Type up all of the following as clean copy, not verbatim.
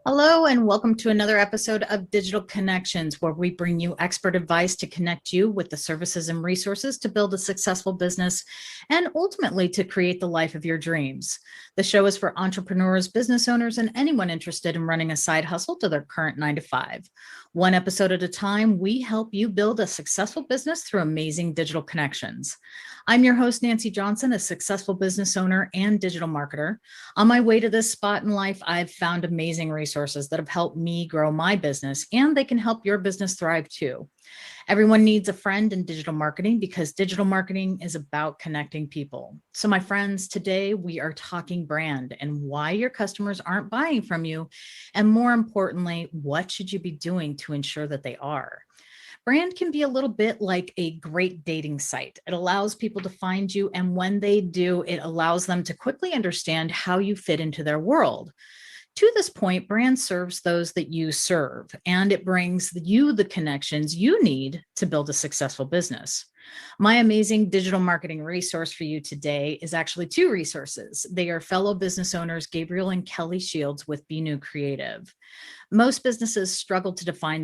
Hello, and welcome to another episode of Digital Connections, where we bring you expert advice to connect you with the services and resources to build a successful business and ultimately to create the life of your dreams. The show is for entrepreneurs, business owners, and anyone interested in running a side hustle to their current 9-to-5. One episode at a time, we help you build a successful business through amazing digital connections. I'm your host, Nancee Johnson, a successful business owner and digital marketer. On my way to this spot in life, I've found amazing resources that have helped me grow my business, and they can help your business thrive too. Everyone needs a friend in digital marketing because digital marketing is about connecting people. So my friends, today we are talking brand and why your customers aren't buying from you. And more importantly, what should you be doing to ensure that they are? Brand can be a little bit like a great dating site. It allows people to find you, and when they do, it allows them to quickly understand how you fit into their world. To this point, brand serves those that you serve, and it brings you the connections you need to build a successful business. My amazing digital marketing resource for you today is actually two resources. They are fellow business owners, Gabriel and Kelly Shields with Benu Creative. Most businesses struggle to define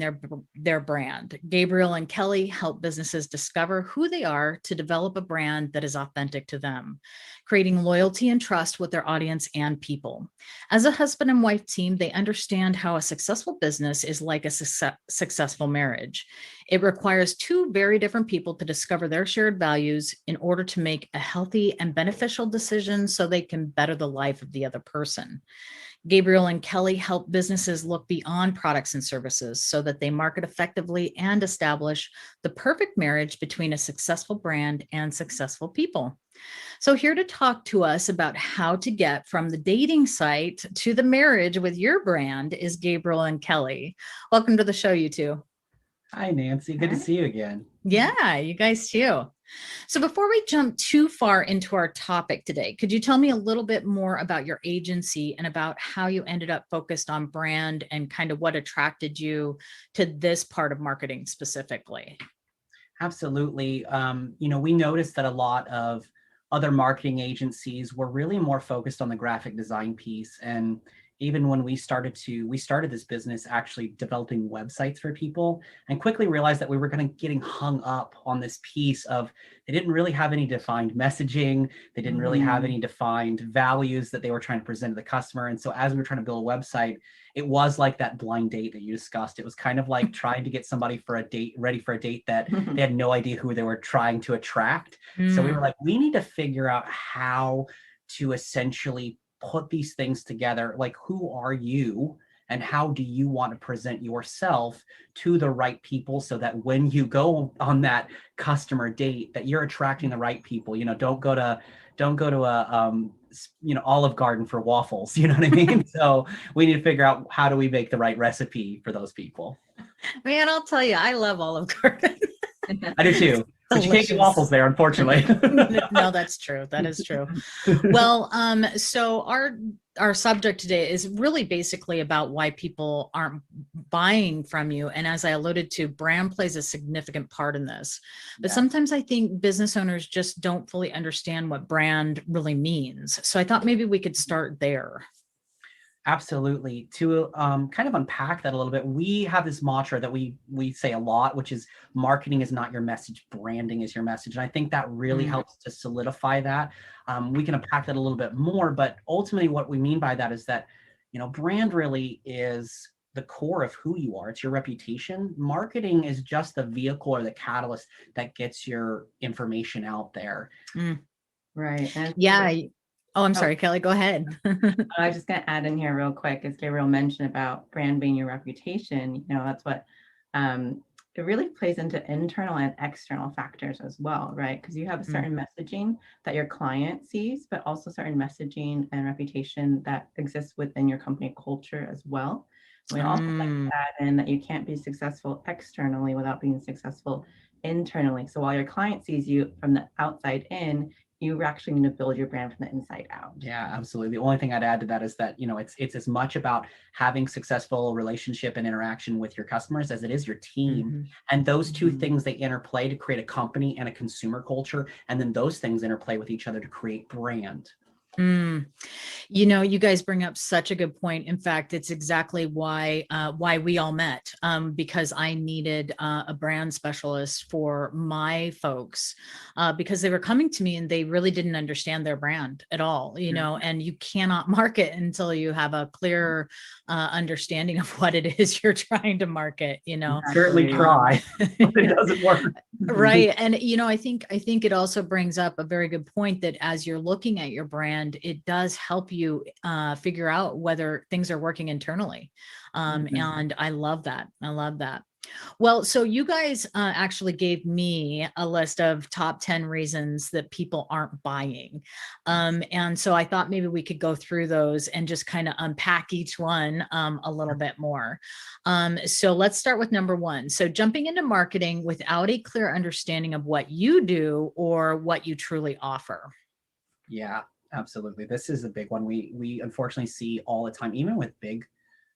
their brand. Gabriel and Kelly help businesses discover who they are to develop a brand that is authentic to them, creating loyalty and trust with their audience and people. As a husband and wife team, they understand how a successful business is like a successful marriage. It requires two very different people to discover their shared values in order to make a healthy and beneficial decision so they can better the life of the other person. Gabriel and Kelly help businesses look beyond products and services so that they market effectively and establish the perfect marriage between a successful brand and successful people. So here to talk to us about how to get from the dating site to the marriage with your brand is Gabriel and Kelly. Welcome to the show, you two. Hi, Nancee. Good to see you again. Yeah, you guys too. So before we jump too far into our topic today, could you tell me a little bit more about your agency and about how you ended up focused on brand and kind of what attracted you to this part of marketing specifically? Absolutely. We noticed that a lot of other marketing agencies were really more focused on the graphic design piece. And even when we started this business actually developing websites for people, and quickly realized that we were getting hung up on this piece of they didn't really have any defined messaging. They didn't really have any defined values that they were trying to present to the customer. And so as we were trying to build a website, it was like that blind date that you discussed. It was kind of like trying to get somebody for a date, ready for a date that they had no idea who they were trying to attract. So we were like, we need to figure out how to essentially put these things together. Like, who are you and how do you want to present yourself to the right people so that when you go on that customer date that you're attracting the right people? Don't go to a Olive Garden for waffles. You know what I mean? So we need to figure out how do we make the right recipe for those people. Man, I'll tell you, I love Olive Garden. I do too. But you can't get waffles there, unfortunately. No, that's true. That is true. Well, so our subject today is really basically about why people aren't buying from you. And as I alluded to, brand plays a significant part in this. But sometimes I think business owners just don't fully understand what brand really means. So I thought maybe we could start there. Absolutely. To kind of unpack that a little bit, we have this mantra that we say a lot, which is marketing is not your message, branding is your message. And I think that really helps to solidify that. We can unpack that a little bit more, but ultimately what we mean by that is that, brand really is the core of who you are. It's your reputation. Marketing is just the vehicle or the catalyst that gets your information out there. Right. And yeah. Oh, I'm sorry, Kelly, go ahead. I was just going to add in here real quick, as Gabriel mentioned about brand being your reputation, that's what it really plays into internal and external factors as well, right? Because you have a certain messaging that your client sees, but also certain messaging and reputation that exists within your company culture as well. We also like to add in that you can't be successful externally without being successful internally. So while your client sees you from the outside in, you actually need to build your brand from the inside out. Yeah, absolutely. The only thing I'd add to that is that, it's as much about having successful relationship and interaction with your customers as it is your team. Mm-hmm. And those two Mhm. things, they interplay to create a company and a consumer culture. And then those things interplay with each other to create brand. Mm. You guys bring up such a good point. In fact, it's exactly why we all met, because I needed a brand specialist for my folks, because they were coming to me and they really didn't understand their brand at all, and you cannot market until you have a clear understanding of what it is you're trying to market, Certainly try, but it doesn't work. Right. And I think it also brings up a very good point that as you're looking at your brand, it does help you figure out whether things are working internally. And I love that. I love that. Well, so you guys actually gave me a list of top 10 reasons that people aren't buying. And so I thought maybe we could go through those and just kind of unpack each one a little bit more. So let's start with number one. So jumping into marketing without a clear understanding of what you do or what you truly offer. Yeah, absolutely. This is a big one. We unfortunately see all the time, even with big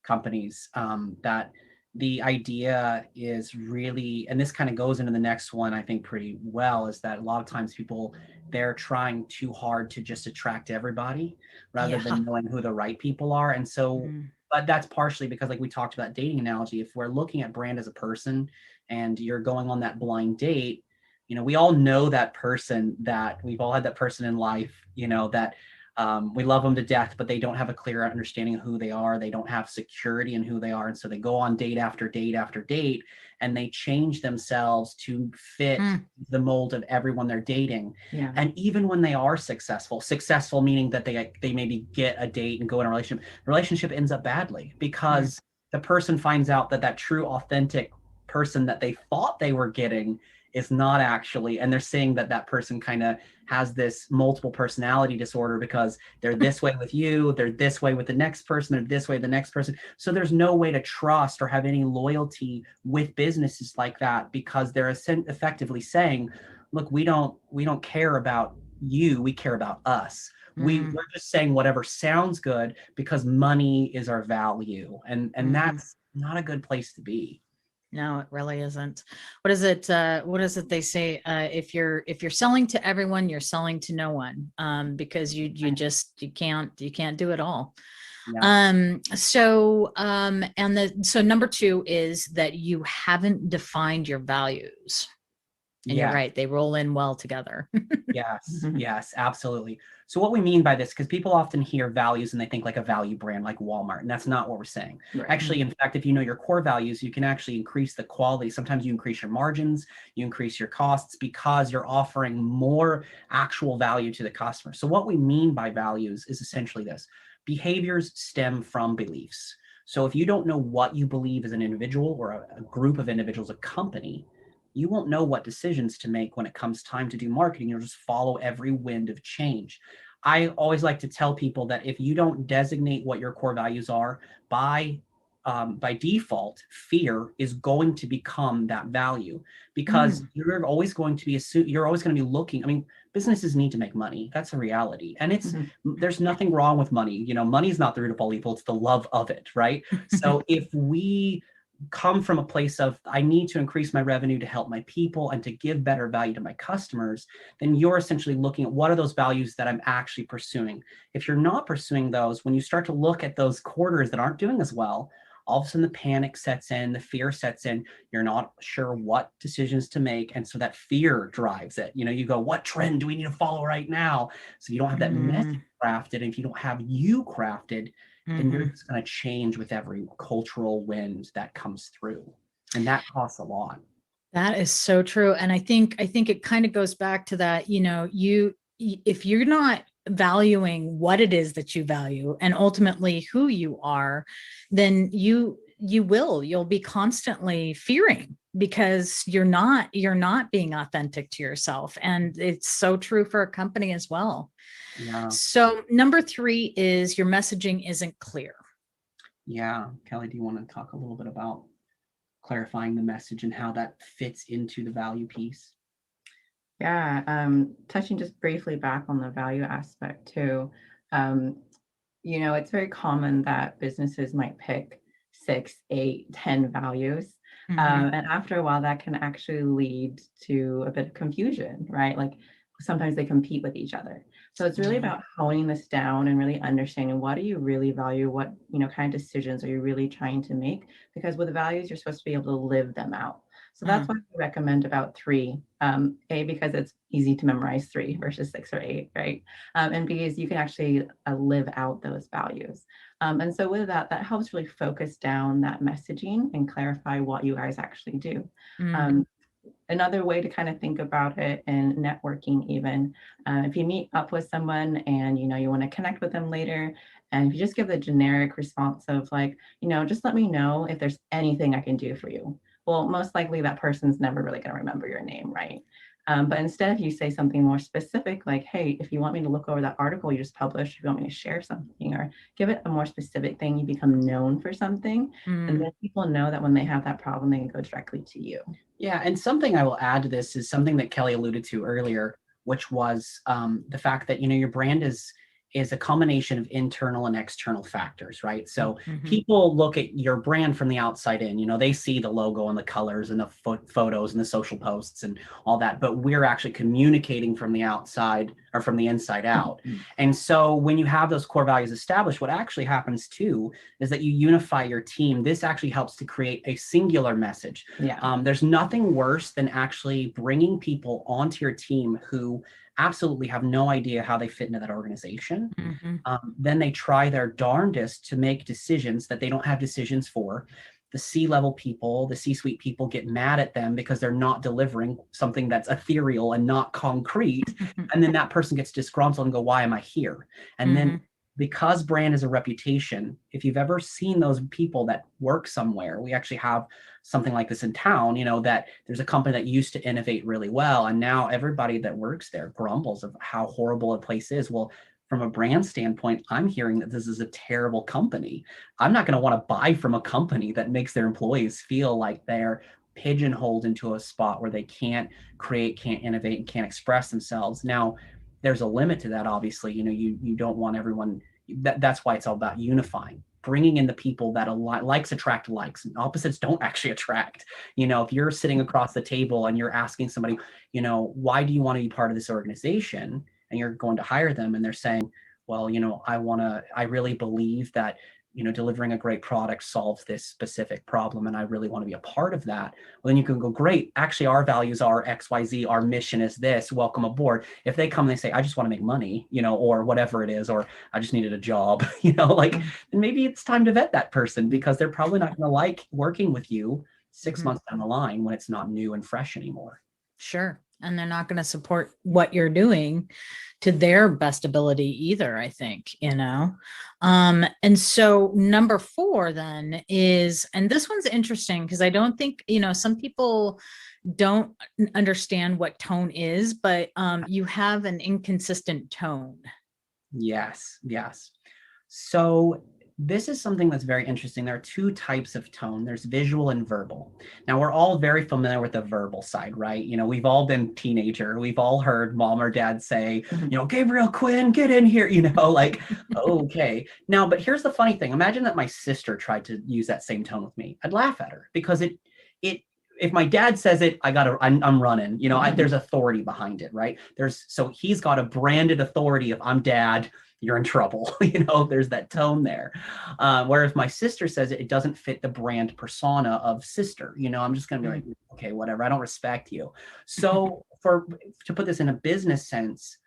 companies, that the idea is really, and this kind of goes into the next one, I think pretty well, is that a lot of times people, they're trying too hard to just attract everybody rather than knowing who the right people are. And so, but that's partially because, like we talked about dating analogy, if we're looking at brand as a person and you're going on that blind date, we all know that person, that we've all had that person in life, that we love them to death, but they don't have a clear understanding of who they are. They don't have security in who they are. And so they go on date after date after date, and they change themselves to fit the mold of everyone they're dating. Yeah. And even when they are successful meaning that they maybe get a date and go in a relationship, the relationship ends up badly because the person finds out that true, authentic person that they thought they were getting is not actually, and they're saying that person kind of has this multiple personality disorder because they're this way with you, they're this way with the next person, they're this way with the next person. So there's no way to trust or have any loyalty with businesses like that, because they're effectively saying, look, we don't care about you, we care about us. We're just saying whatever sounds good because money is our value. And that's not a good place to be. No, it really isn't. What is it? What is it they say? If you're selling to everyone, you're selling to no one, because you can't do it all. Yeah. So number two is that you haven't defined your values. And you're right, they roll in well together. Yes, absolutely. So what we mean by this, because people often hear values and they think like a value brand like Walmart, and that's not what we're saying. Right. Actually, in fact, if you know your core values, you can actually increase the quality. Sometimes you increase your margins, you increase your costs because you're offering more actual value to the customer. So what we mean by values is essentially this: behaviors stem from beliefs. So if you don't know what you believe as an individual or a group of individuals, a company, you won't know what decisions to make when it comes time to do marketing. You'll just follow every wind of change. I always like to tell people that if you don't designate what your core values are, by default, fear is going to become that value, because you're always going to be looking. I mean, businesses need to make money. That's a reality. And there's nothing wrong with money. Money is not the root of all evil. It's the love of it, right? So if we come from a place of, I need to increase my revenue to help my people and to give better value to my customers, then you're essentially looking at what are those values that I'm actually pursuing. If you're not pursuing those, when you start to look at those quarters that aren't doing as well, all of a sudden the panic sets in, the fear sets in, you're not sure what decisions to make. And so that fear drives it. You go, what trend do we need to follow right now? So you don't have that message crafted. And if you don't have you crafted, then you're just going to change with every cultural wind that comes through. And that costs a lot. That is so true. And I think it kind of goes back to that, if you're not valuing what it is that you value and ultimately who you are, then you'll be constantly fearing because you're not being authentic to yourself. And it's so true for a company as well. Yeah. So number three is your messaging isn't clear. Yeah. Kelly, do you want to talk a little bit about clarifying the message and how that fits into the value piece? Yeah, touching just briefly back on the value aspect too. Um, it's very common that businesses might pick 6, 8, 10 values. Mhm. And after a while, that can actually lead to a bit of confusion, right? Like sometimes they compete with each other. So it's really Mhm. about honing this down and really understanding what do you really value? What, kind of decisions are you really trying to make? Because with values, you're supposed to be able to live them out. So that's why Mm. we recommend about three. A, because it's easy to memorize three versus 6 or 8, right? And B is you can actually live out those values. And so with that, that helps really focus down that messaging and clarify what you guys actually do. Mm. Um, Another way to kind of think about it in networking even, if you meet up with someone and you want to connect with them later, and if you just give a generic response of like, just let me know if there's anything I can do for you, well, most likely that person's never really going to remember your name, right? But instead, if you say something more specific, like, hey, if you want me to look over that article you just published, if you want me to share something, or give it a more specific thing, you become known for something, and Mm. then people know that when they have that problem, they can go directly to you. Yeah, and something I will add to this is something that Kelly alluded to earlier, which was the fact that your brand is a combination of internal and external factors, right? So Mhm. people look at your brand from the outside in. They see the logo and the colors and the photos and the social posts and all that, but we're actually communicating from the outside or from the inside out. And so when you have those core values established, what actually happens too is that you unify your team. This actually helps to create a singular message. Yeah. There's nothing worse than actually bringing people onto your team who absolutely have no idea how they fit into that organization. Mhm. Then they try their darndest to make decisions that they don't have decisions for. The C-level people, the C-suite people get mad at them because they're not delivering something that's ethereal and not concrete. And then that person gets disgruntled and go, why am I here? And then Mhm. because brand is a reputation, if you've ever seen those people that work somewhere, we actually have something like this in town, that there's a company that used to innovate really well. And now everybody that works there grumbles of how horrible a place is. Well, from a brand standpoint, I'm hearing that this is a terrible company. I'm not going to want to buy from a company that makes their employees feel like they're pigeonholed into a spot where they can't create, can't innovate, and can't express themselves. Now, there's a limit to that, obviously. You don't want everyone. That's why it's all about unifying, bringing in the people that likes attract likes, and opposites don't actually attract. If you're sitting across the table and you're asking somebody, why do you want to be part of this organization, and you're going to hire them, and they're saying, well, I really believe that delivering a great product solves this specific problem, and I really want to be a part of that. Well, then you can go, great, actually our values are XYZ, our mission is this, welcome aboard. If they come and they say, I just want to make money, or whatever it is, or I just needed a job, then maybe it's time to vet that person, because they're probably not going to like working with you 6 Mhm. months down the line when it's not new and fresh anymore. Sure. And they're not going to support what you're doing to their best ability either, I think, And so number 4 then is, and this one's interesting because I don't think, some people don't understand what tone is, but you have an inconsistent tone. Yes, yes. So this is something that's very interesting. There are 2 types of tone. There's visual and verbal. Now, we're all very familiar with the verbal side, right? We've all been teenager. We've all heard mom or dad say, Gabriel, Quinn, get in here, like, okay. Now, but here's the funny thing. Imagine that my sister tried to use that same tone with me. I'd laugh at her because if my dad says it, I'm running, there's authority behind it, right? So he's got a branded authority. If I'm dad, you're in trouble. There's that tone there. Where if my sister says it, it doesn't fit the brand persona of sister. I'm just going to be like, okay, whatever. I don't respect you. So to put this in a business sense,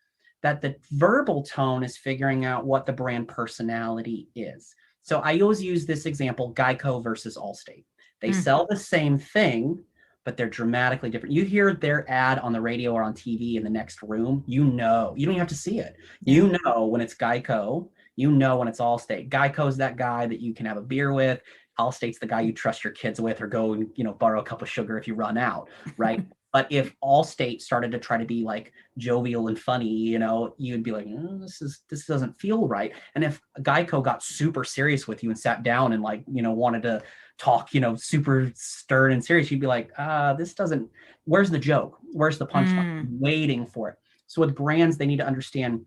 that the verbal tone is figuring out what the brand personality is. So I always use this example, Geico versus Allstate. They sell the same thing, but they're dramatically different. You hear their ad on the radio or on TV in the next room, you don't even have to see it. Yeah. When it's Geico, when it's Allstate. Geico's that guy that you can have a beer with. Allstate's the guy you trust your kids with, or go and, borrow a cup of sugar if you run out, right? But if Allstate started to try to be like jovial and funny, you'd be like, this doesn't feel right. And if Geico got super serious with you and sat down and like, wanted to talk, super stern and serious, you'd be like, this doesn't, where's the joke? Where's the punchline? Waiting for it. So with brands, they need to understand,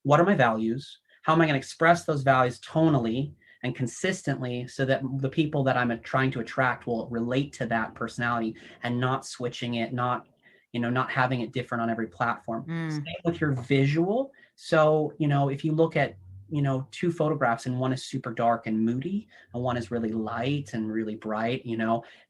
what are my values? How am I going to express those values tonally and consistently so that the people that I'm trying to attract will relate to that personality, and not switching it, not having it different on every platform. Same with your visual. So, if you look at, two photographs and one is super dark and moody and one is really light and really bright,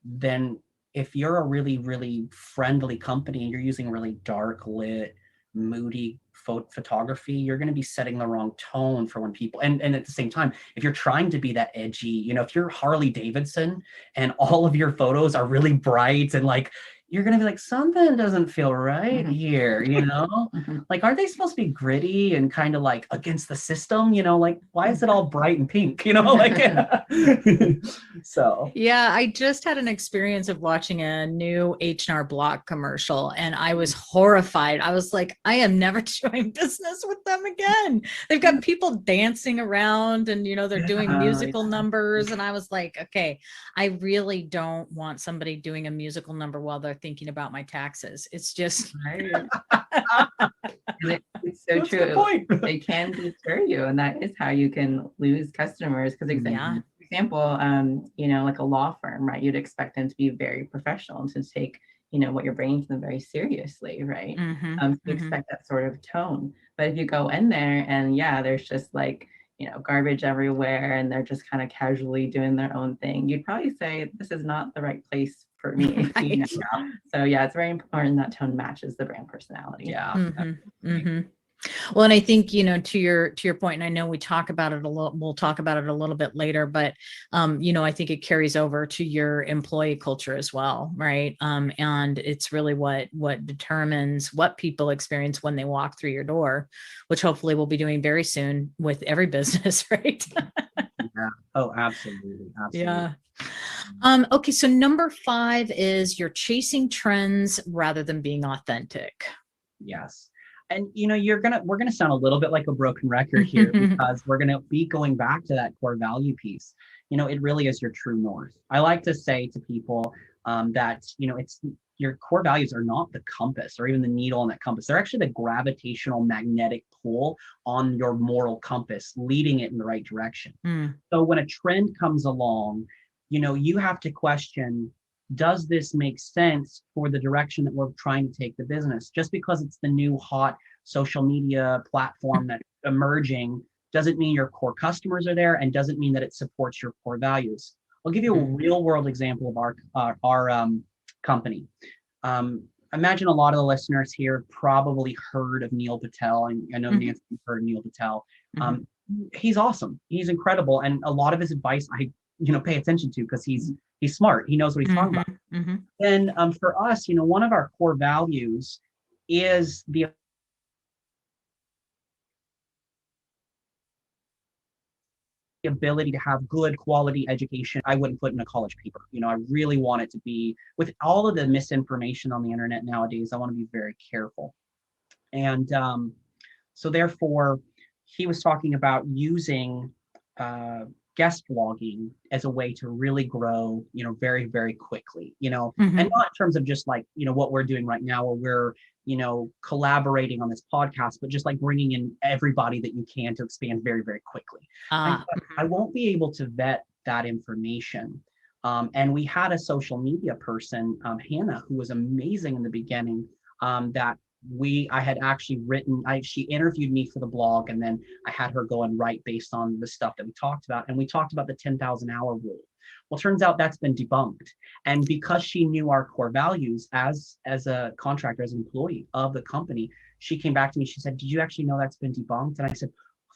then if you're a really, really friendly company and you're using really dark lit, moody photography, you're going to be setting the wrong tone for when people, and at the same time, if you're trying to be that edgy, if you're Harley Davidson and all of your photos are really bright and like, you're going to be like, something doesn't feel right here, like, aren't they supposed to be gritty and kind of like against the system, like, why is it all bright and pink, like, so. Yeah, I just had an experience of watching a new H&R Block commercial and I was horrified. I was like, I am never doing business with them again. They've got people dancing around and, they're doing musical numbers. And I was like, okay, I really don't want somebody doing a musical number while they're thinking about my taxes. It's just right. It's so true. They can deter you, and that is how you can lose customers. Because example, like a law firm, right? You'd expect them to be very professional and to take, what you're bringing to them very seriously, right? You expect that sort of tone. But if you go in there and there's just like, garbage everywhere and they're just kind of casually doing their own thing, you'd probably say, this is not the right place for me. Right. So it's very important that tone matches the brand personality. Yeah. Well, and I think, to your point, and I know we'll talk about it a little bit later, but, I think it carries over to your employee culture as well. Right. And it's really what determines what people experience when they walk through your door, which hopefully we'll be doing very soon with every business. Right. Yeah. Oh, absolutely. Yeah. Okay. So number 5 is you're chasing trends rather than being authentic. Yes. And, we're going to sound a little bit like a broken record here because we're going to be going back to that core value piece. It really is your true north. I like to say to people that, it's your core values are not the compass or even the needle on that compass. They're actually the gravitational magnetic pull on your moral compass, leading it in the right direction. So when a trend comes along, you have to question, does this make sense for the direction that we're trying to take the business? Just because it's the new hot social media platform that's emerging doesn't mean your core customers are there and doesn't mean that it supports your core values. I'll give you a real world example of our company. Imagine a lot of the listeners here probably heard of Neil Patel, and I know Nancee heard of Neil Patel. He's awesome. He's incredible. And a lot of his advice I pay attention to because he's smart. He knows what he's talking about. And for us, one of our core values is the ability to have good quality education. I wouldn't put in a college paper. I really want it to be, with all of the misinformation on the internet nowadays, I want to be very careful. And so therefore, he was talking about using guest blogging as a way to really grow, very, very quickly, and not in terms of just like, what we're doing right now, where we're, collaborating on this podcast, but just like bringing in everybody that you can to expand very, very quickly. I won't be able to vet that information. And we had a social media person, Hannah, who was amazing in the beginning, that I had actually written, she interviewed me for the blog, and then I had her go and write based on the stuff that we talked about. And we talked about the 10,000 hour rule. Well, turns out that's been debunked. And because she knew our core values as a contractor, as an employee of the company, she came back to me, she said, did you actually know that's been debunked? And I said,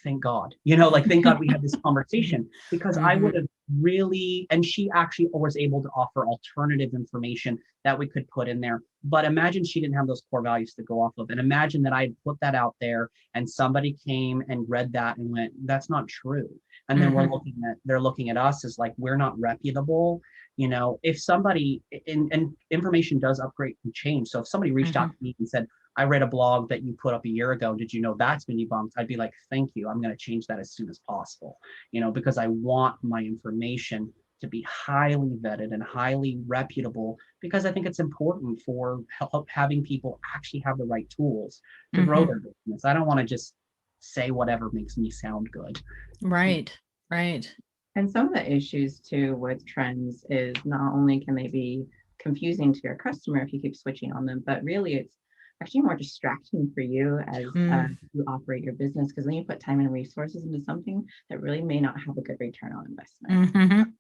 thank God, you know, like, thank God we had this conversation, because I would Mhm. have really, and she actually was able to offer alternative information that we could put in there. But imagine she didn't have those core values to go off of. And imagine that I put that out there and somebody came and read that and went, that's not true. And then Mhm. they're looking at us as like, we're not reputable. You know, if somebody, and information does upgrade and change. So if somebody reached out Mhm. to me and said, I read a blog that you put up a year ago, did you know that's been debunked? I'd be like, thank you. I'm going to change that as soon as possible, you know, because I want my information to be highly vetted and highly reputable, because I think it's important for having people actually have the right tools to grow Mhm. their business. I don't want to just say whatever makes me sound good. Right. Right. And some of the issues too with trends is not only can they be confusing to your customer if you keep switching on them, but really it's actually more distracting for you as Mm. you operate your business, because then you put time and resources into something that really may not have a good return on investment. Mhm.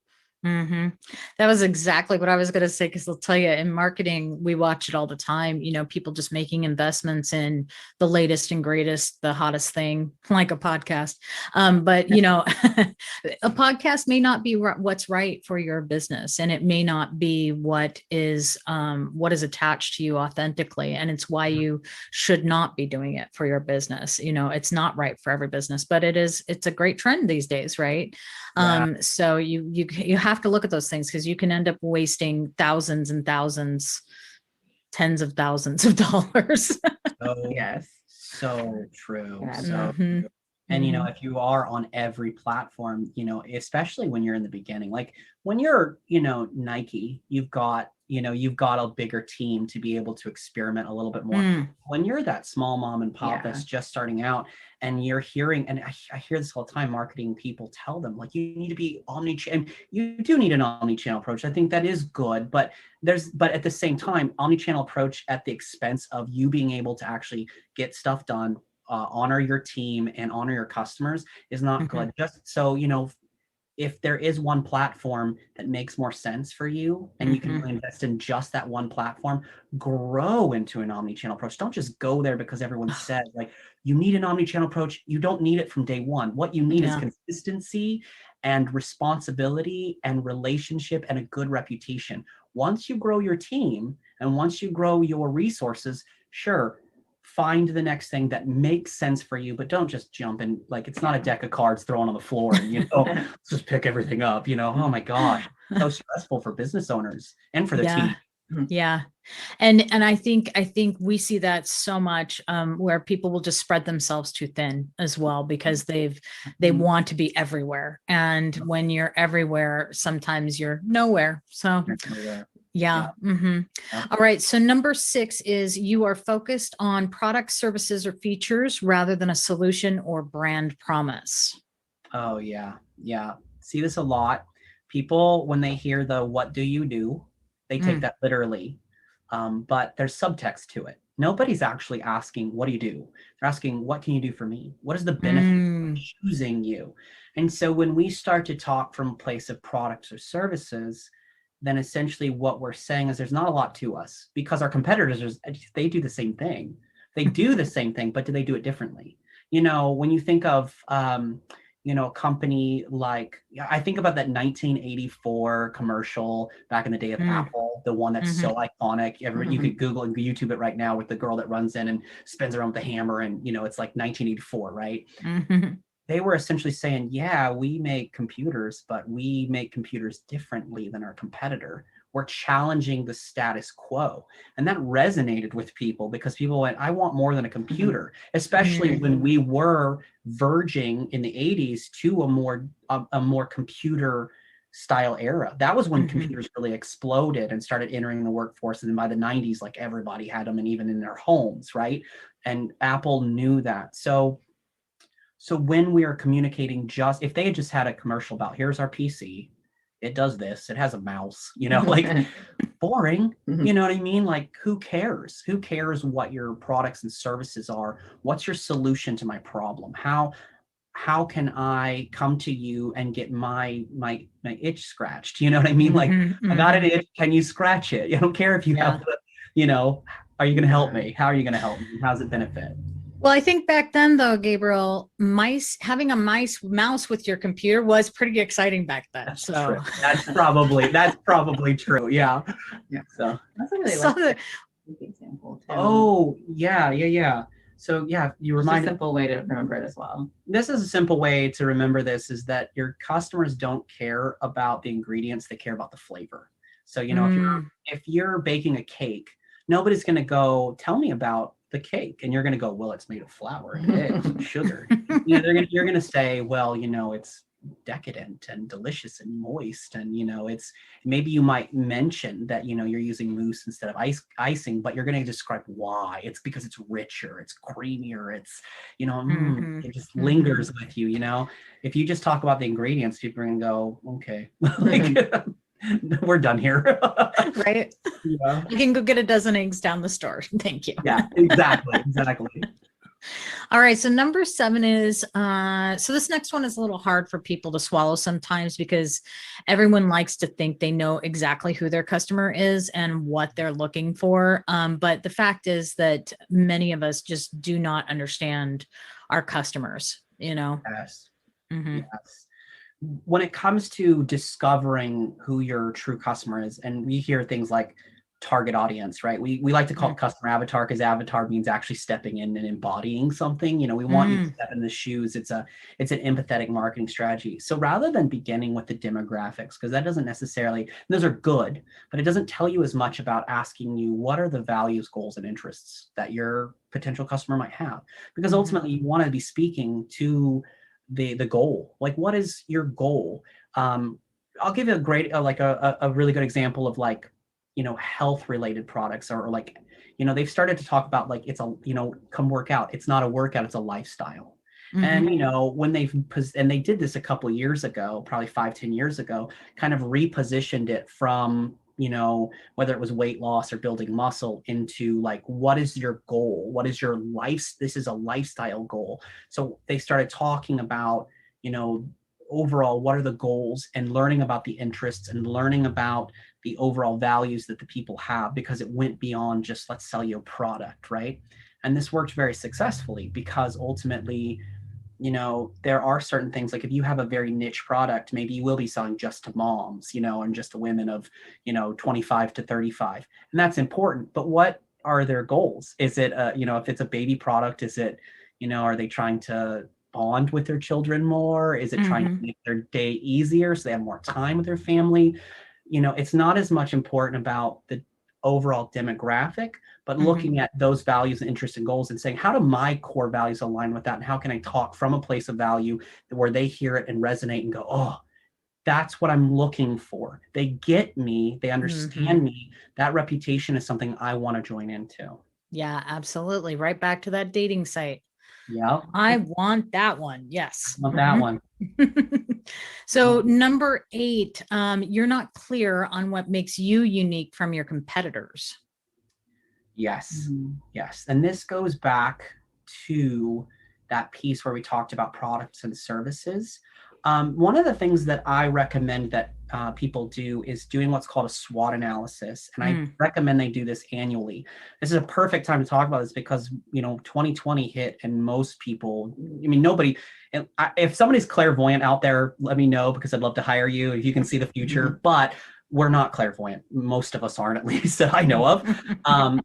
hmm That was exactly what I was going to say, because I'll tell you, in marketing, we watch it all the time. You know, people just making investments in the latest and greatest, the hottest thing, like a podcast. But, you know, a podcast may not be what's right for your business, and it may not be what is attached to you authentically. And it's why you should not be doing it for your business. You know, it's not right for every business, but it's a great trend these days, right? Yeah. So you have to look at those things, because you can end up wasting thousands and thousands, tens of thousands of dollars. So, Yes. so true. Yeah. So, Mhm. and, you know, Mhm. if you are on every platform, you know, especially when you're in the beginning, like when you're, you know, Nike, you've got a bigger team to be able to experiment a little bit more. Mm. When you're that small mom and pop Yeah. that's just starting out, and you're hearing, and I hear this all the time, marketing people tell them, like, you need to be omni-channel. You do need an omni-channel approach. I think that is good, but at the same time, omni-channel approach at the expense of you being able to actually get stuff done, honor your team and honor your customers is not Mhm. good. Just so, you know, if there is one platform that makes more sense for you and you can Mhm. really invest in just that one platform, grow into an omni-channel approach. Don't just go there because everyone said, like, you need an omni-channel approach. You don't need it from day one. What you need is Yeah. consistency and responsibility and relationship and a good reputation. Once you grow your team and once you grow your resources, sure, find the next thing that makes sense for you, but don't just jump in. Like, it's not a deck of cards thrown on the floor and, you know, let's just pick everything up, you know. Oh my gosh, so stressful for business owners and for the Yeah. team. Yeah. And I think we see that so much, where people will just spread themselves too thin as well, because they want to be everywhere. And when you're everywhere, sometimes you're nowhere. So yeah. Yeah. All right. So number 6 is you are focused on product, services, or features rather than a solution or brand promise. Oh yeah. Yeah. See this a lot. People, when they hear the "what do you do," they take Mm. that literally. But there's subtext to it. Nobody's actually asking, "What do you do?" They're asking, "What can you do for me? What is the benefit of Mm. choosing you?" And so when we start to talk from a place of products or services, then essentially what we're saying is there's not a lot to us, because our competitors, they do the same thing. They do the same thing, but do they do it differently? You know, when you think of you know, a company like, I think about that 1984 commercial back in the day of Mm. Apple, the one that's so iconic. You could Google and YouTube it right now, with the girl that runs in and spins around with the hammer, and, you know, it's like 1984, right? Mhm. They were essentially saying, yeah, we make computers, but we make computers differently than our competitor. We're challenging the status quo. And that resonated with people, because people went, I want more than a computer, especially when we were verging in the 80s to a more computer style era. That was when computers really exploded and started entering the workforce. And then by the 90s, like, everybody had them, and even in their homes, right? And Apple knew that. So when we are communicating, just if they had just had a commercial about, here's our PC, it does this, it has a mouse, you know, like, boring, you know what I mean? Like, who cares? Who cares what your products and services are? What's your solution to my problem? How can I come to you and get my itch scratched? You know what I mean? Like, I got an itch, can you scratch it? I don't care if you Yeah. have the, you know, are you going to help me? How are you going to help me? How's it benefit? Well, I think back then though, Gabriel, having a mouse with your computer was pretty exciting back then. That's So, true. That's probably true. Yeah. Yeah. So, That's a really so like example too. oh yeah. So yeah, you Just a reminded. simple way to remember it as well. This is a simple way to remember this, is that your customers don't care about the ingredients, they care about the flavor. So, you know, if you're baking a cake, nobody's going to go, tell me about the cake, and you're going to go, well, it's made of flour and eggs and sugar. You know, you're going to say, well, you know, it's decadent and delicious and moist, and you know, it's, maybe you might mention that, you know, you're using mousse instead of icing, but you're going to describe why. It's because it's richer, it's creamier, it's, you know, it just lingers with you. You know, if you just talk about the ingredients, people are going to go, okay, like, we're done here. right? Yeah. You can go get a dozen eggs down the store. Thank you. Yeah, exactly. All right. So number 7 is, so this next one is a little hard for people to swallow sometimes, because everyone likes to think they know exactly who their customer is and what they're looking for. But the fact is that many of us just do not understand our customers, you know? Yes. Mm-hmm. Yes. When it comes to discovering who your true customer is, and we hear things like target audience, right? We like to call it customer avatar, because avatar means actually stepping in and embodying something. You know, we want you to step in the shoes. It's an empathetic marketing strategy. So rather than beginning with the demographics, because that doesn't necessarily, those are good, but it doesn't tell you as much about asking you, what are the values, goals, and interests that your potential customer might have? Because ultimately you want to be speaking to the goal. Like, what is your goal? I'll give you a great, a really good example of, like, you know, health related products, or like, you know, they've started to talk about, like, it's a, you know, come work out. It's not a workout, it's a lifestyle. And, you know, when they did this a couple of years ago, probably 5-10 years ago, kind of repositioned it from, you know, whether it was weight loss or building muscle, into like, what is your goal? What is your life? This is a lifestyle goal. So they started talking about, you know, overall, what are the goals, and learning about the interests, and learning about the overall values that the people have, because it went beyond just, let's sell you a product, right? And this worked very successfully, because ultimately, you know, there are certain things, like if you have a very niche product, maybe you will be selling just to moms, you know, and just to women of, you know, 25 to 35. And that's important. But what are their goals? Is it, you know, if it's a baby product, is it, you know, are they trying to bond with their children more? Is it trying to make their day easier so they have more time with their family? You know, it's not as much important about the overall demographic, but looking at those values and interests and goals, and saying, how do my core values align with that? And how can I talk from a place of value where they hear it and resonate and go, oh, that's what I'm looking for. They get me, they understand me. That reputation is something I want to join into. Yeah, absolutely. Right back to that dating site. Yeah. I want that one. Yes. Love that one. So number 8, you're not clear on what makes you unique from your competitors. Yes. Yes. And this goes back to that piece where we talked about products and services. One of the things that I recommend that people do is doing what's called a SWOT analysis. And I recommend they do this annually. This is a perfect time to talk about this, because, you know, 2020 hit, and most people, I mean, nobody, if somebody's clairvoyant out there, let me know, because I'd love to hire you if you can see the future. But we're not clairvoyant. Most of us aren't, at least that I know of.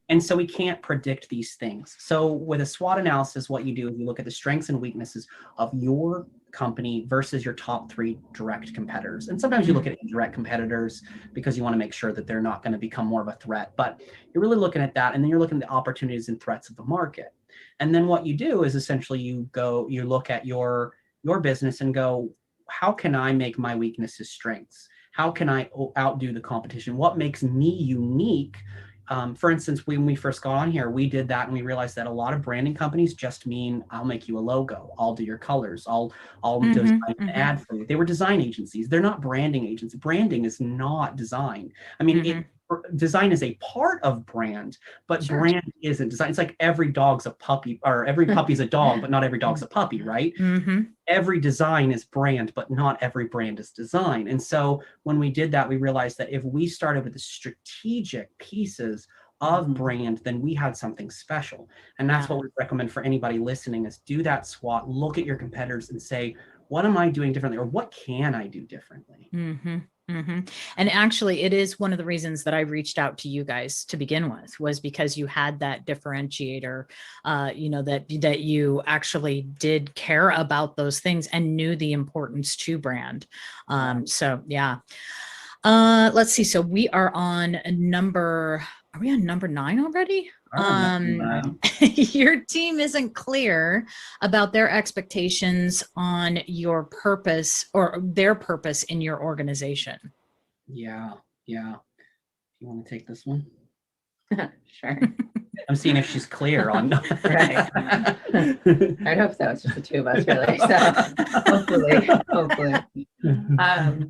And so we can't predict these things. So with a SWOT analysis, what you do is you look at the strengths and weaknesses of your company versus your top 3 direct competitors. And sometimes you look at indirect competitors, because you want to make sure that they're not going to become more of a threat. But you're really looking at that. And then you're looking at the opportunities and threats of the market. And then what you do is essentially you look at your business and go, how can I make my weaknesses strengths? How can I outdo the competition? What makes me unique? For instance, when we first got on here, we did that, and we realized that a lot of branding companies just mean, I'll make you a logo, I'll do your colors, I'll design an ad for you. They were design agencies. They're not branding agents. Branding is not design. I mean, design is a part of brand, but brand isn't design. It's like every dog's a puppy, or every puppy's a dog, but not every dog's a puppy, right? Every design is brand, but not every brand is design. And so when we did that, we realized that if we started with the strategic pieces of Mhm. brand, then we had something special. And that's Yeah. what we recommend for anybody listening is do that SWOT, look at your competitors and say, what am I doing differently? Or what can I do differently? Mm-hmm. Mm-hmm. And actually, it is one of the reasons that I reached out to you guys to begin with, was because you had that differentiator, that you actually did care about those things and knew the importance to brand. So yeah. Let's see. So we are on are we on number 9 already? Your team isn't clear about their expectations on your purpose or their purpose in your organization. Yeah. You want to take this one? Sure. I'm seeing if she's clear on. Right. I'd hope so. It's just the two of us, really. So hopefully.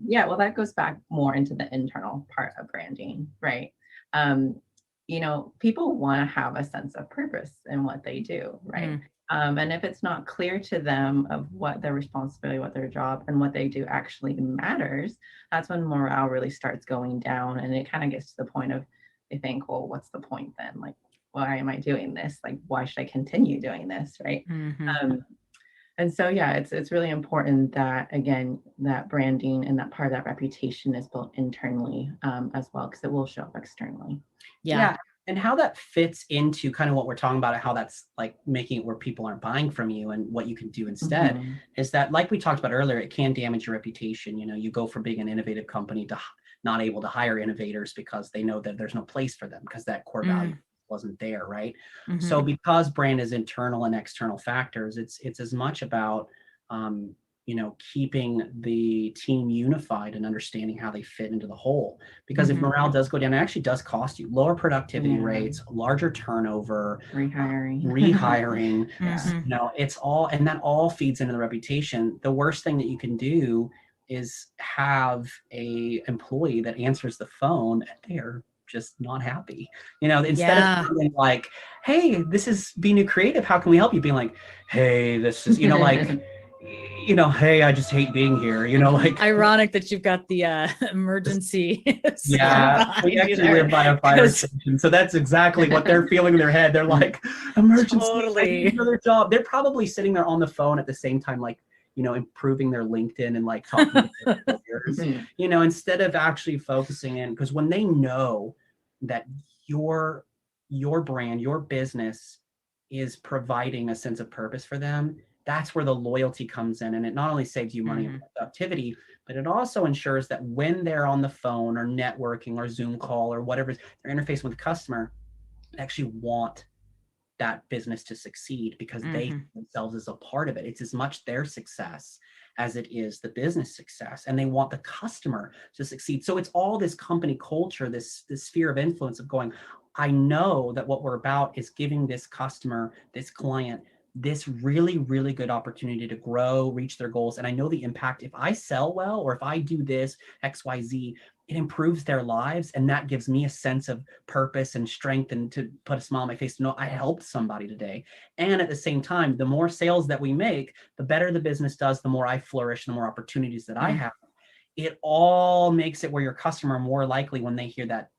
Yeah, well, that goes back more into the internal part of branding, right? People want to have a sense of purpose in what they do, right? And if it's not clear to them of what their responsibility, what their job, and what they do actually matters, that's when morale really starts going down. And it kind of gets to the point of they think, well, what's the point then? Like, why am I doing this? Like, why should I continue doing this, right? And so, yeah, it's really important that, again, that branding and that part of that reputation is built internally as well, because it will show up externally. Yeah. And how that fits into kind of what we're talking about, how that's like making it where people aren't buying from you and what you can do instead is that, like we talked about earlier, it can damage your reputation. You go from being an innovative company to not able to hire innovators because they know that there's no place for them because that core value wasn't there, right? So because brand is internal and external factors, it's as much about keeping the team unified and understanding how they fit into the whole. Because if morale does go down, it actually does cost you lower productivity rates, larger turnover, rehiring. It's all, and that all feeds into the reputation. The worst thing that you can do is have a employee that answers the phone and they are just not happy. Instead of being like, hey, this is Benu Creative, how can we help you? Being like, hey, this is, hey, I just hate being here, like. Ironic that you've got the emergency. Yeah, we actually live by a fire station. So that's exactly what they're feeling in their head. They're like, emergency, totally. another job. They're probably sitting there on the phone at the same time, like, improving their LinkedIn and like talking to their employers, instead of actually focusing in, because when they know that your brand, your business is providing a sense of purpose for them, that's where the loyalty comes in. And it not only saves you money and productivity, but it also ensures that when they're on the phone or networking or Zoom call or whatever, they're interfacing with the customer, they actually want that business to succeed because they themselves as a part of it. It's as much their success as it is the business success, and they want the customer to succeed. So it's all this company culture, this sphere of influence of going, I know that what we're about is giving this customer, this client, this really, really good opportunity to grow, reach their goals. And I know the impact if I sell well, or if I do this XYZ, it improves their lives. And that gives me a sense of purpose and strength and to put a smile on my face to know I helped somebody today. And at the same time, the more sales that we make, the better the business does, the more I flourish, the more opportunities that I have. It all makes it where your customer more likely, when they hear that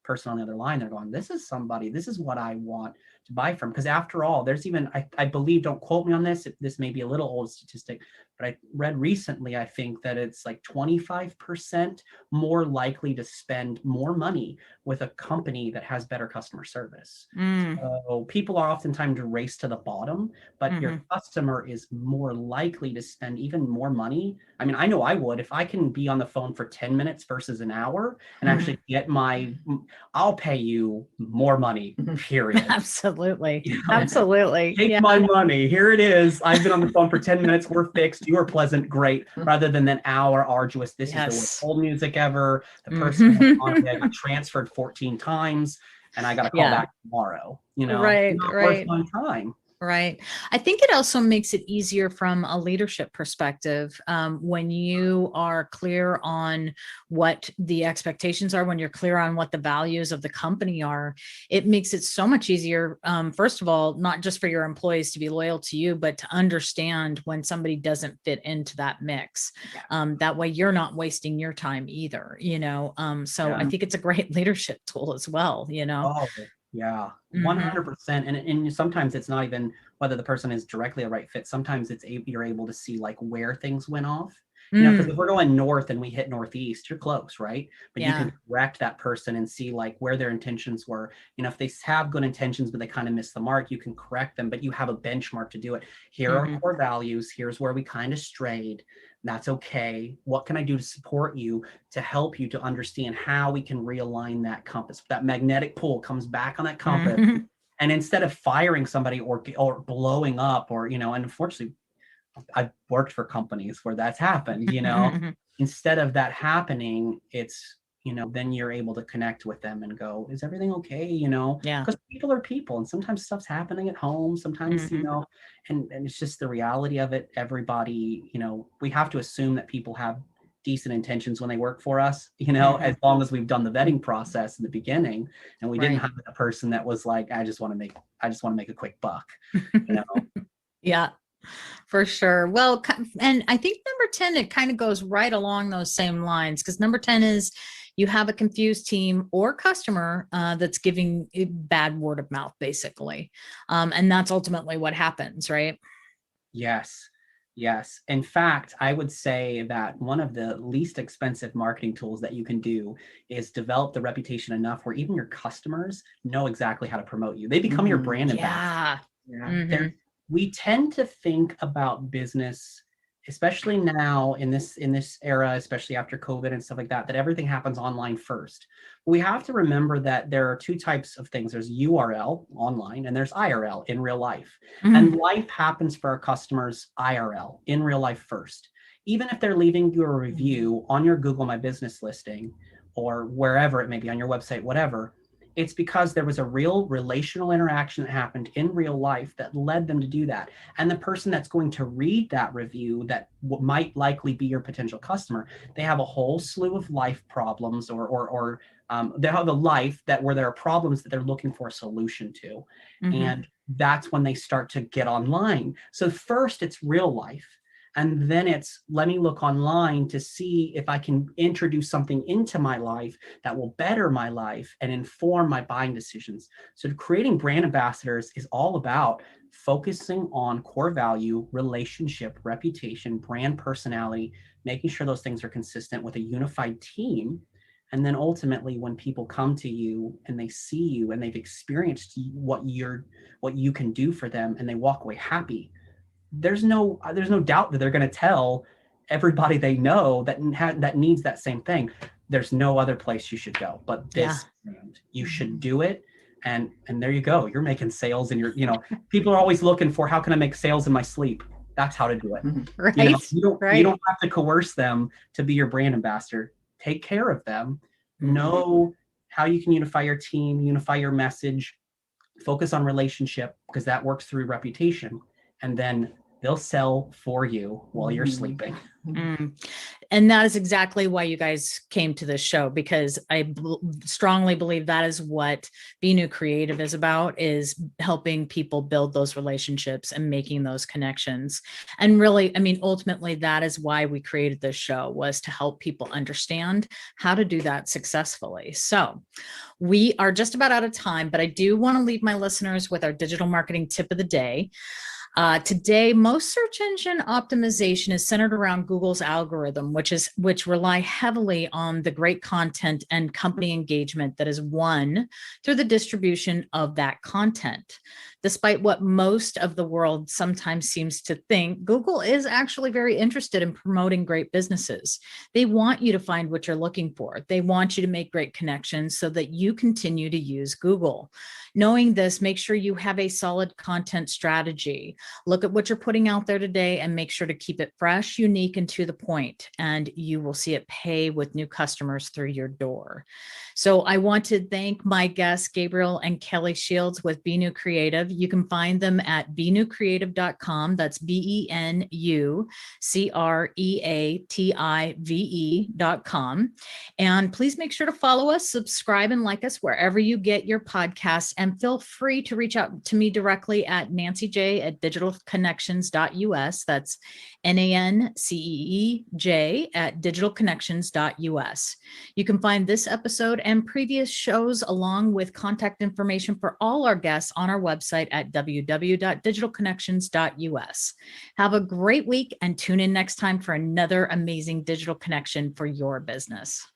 person on the other line, they're going, this is what I want to buy from. Because after all, there's even, I believe, don't quote me on this, this may be a little old statistic, but I read recently, I think that it's like 25% more likely to spend more money with a company that has better customer service. So people are oftentimes to race to the bottom, but your customer is more likely to spend even more money. I mean, I know I would, if I can be on the phone for 10 minutes versus an hour and actually get I'll pay you more money, period. Absolutely. Absolutely. Take my money. Here it is. I've been on the phone for 10 minutes. We're fixed. You are pleasant. Great. Rather than an hour arduous. This is the worst hold music ever. The person got transferred 14 times and I got to call back tomorrow. Right. Not worth my time. Right. I think it also makes it easier from a leadership perspective when you are clear on what the expectations are, when you're clear on what the values of the company are. It makes it so much easier, first of all, not just for your employees to be loyal to you, but to understand when somebody doesn't fit into that mix. That way you're not wasting your time either, so I think it's a great leadership tool as well, Oh, Yeah, Mhm. 100%. And sometimes it's not even whether the person is directly a right fit. Sometimes you're able to see like where things went off. You know, because Mm, if we're going north and we hit northeast, you're close, right? But you yeah. can correct that person and see like where their intentions were. You know, if they have good intentions, but they kind of miss the mark, you can correct them, but you have a benchmark to do it. Here are Mhm. core values. Here's where we kind of strayed. That's okay. What can I do to support you, to help you to understand how we can realign that compass? That magnetic pull comes back on that compass. Mhm. And instead of firing somebody or blowing up, or, you know, and unfortunately, I've worked for companies where that's happened, you know, instead of that happening, it's, you know, then you're able to connect with them and go, is everything okay? You know, Yeah. because people are people and sometimes stuff's happening at home, sometimes, you Mhm. know, and it's just the reality of it. Everybody, you know, we have to assume that people have decent intentions when they work for us, you know, Mhm. as long as we've done the vetting process in the beginning and we didn't Right. have a person that was like, I just want to make a quick buck, you know. Yeah, for sure. Well, and I think number 10, it kind of goes right along those same lines, because number 10 is you have a confused team or customer that's giving bad word of mouth, basically. And that's ultimately what happens, right? Yes. Yes. In fact, I would say that one of the least expensive marketing tools that you can do is develop the reputation enough where even your customers know exactly how to promote you. They become your Mhm. brand ambassador. Yeah. Yeah. Hmm. We tend to think about business, especially now in this era, especially after COVID and stuff like that, that everything happens online first. We have to remember that there are two types of things. There's URL online and there's IRL in real life. And Hmm. life happens for our customers IRL in real life first. Even if they're leaving you a review on your Google My Business listing or wherever it may be on your website, whatever, it's because there was a real relational interaction that happened in real life that led them to do that. And the person that's going to read that review that might likely be your potential customer, they have a whole slew of life problems or they have a life that where there are problems that they're looking for a solution to. Hmm. And that's when they start to get online. So first it's real life. And then it's let me look online to see if I can introduce something into my life that will better my life and inform my buying decisions. So creating brand ambassadors is all about focusing on core value, relationship, reputation, brand personality, making sure those things are consistent with a unified team. And then ultimately, when people come to you and they see you and they've experienced what you can do for them and they walk away happy, there's no doubt that they're going to tell everybody they know that needs that same thing. There's no other place you should go but Yeah. this brand. You should do it, and there you go. You're making sales, and people are always looking for how can I make sales in my sleep. That's how to do it. Mhm. Right. You Right. don't have to coerce them to be your brand ambassador. Take care of them. Hmm. Know how you can unify your team, unify your message, focus on relationship because that works through reputation, and then they'll sell for you while you're Mhm. sleeping. Mm. And that is exactly why you guys came to this show, because I strongly believe that is what Benu Creative is about, is helping people build those relationships and making those connections. And really, I mean, ultimately, that is why we created this show, was to help people understand how to do that successfully. So we are just about out of time, but I do want to leave my listeners with our digital marketing tip of the day. Today, most search engine optimization is centered around Google's algorithm, which rely heavily on the great content and company engagement that is won through the distribution of that content. Despite what most of the world sometimes seems to think, Google is actually very interested in promoting great businesses. They want you to find what you're looking for. They want you to make great connections so that you continue to use Google. Knowing this, make sure you have a solid content strategy. Look at what you're putting out there today and make sure to keep it fresh, unique, and to the point, and you will see it pay with new customers through your door. So I want to thank my guests, Gabriel and Kelly Shields with Benu Creative, Creative. You can find them at benucreative.com. That's BENUCREATIVE.com. And please make sure to follow us, subscribe, and like us wherever you get your podcasts. And feel free to reach out to me directly at nancej@digitalconnections.us. That's NANCEEJ@digitalconnections.us. You can find this episode and previous shows along with contact information for all our guests on our website at www.digitalconnections.us. Have a great week and tune in next time for another amazing digital connection for your business.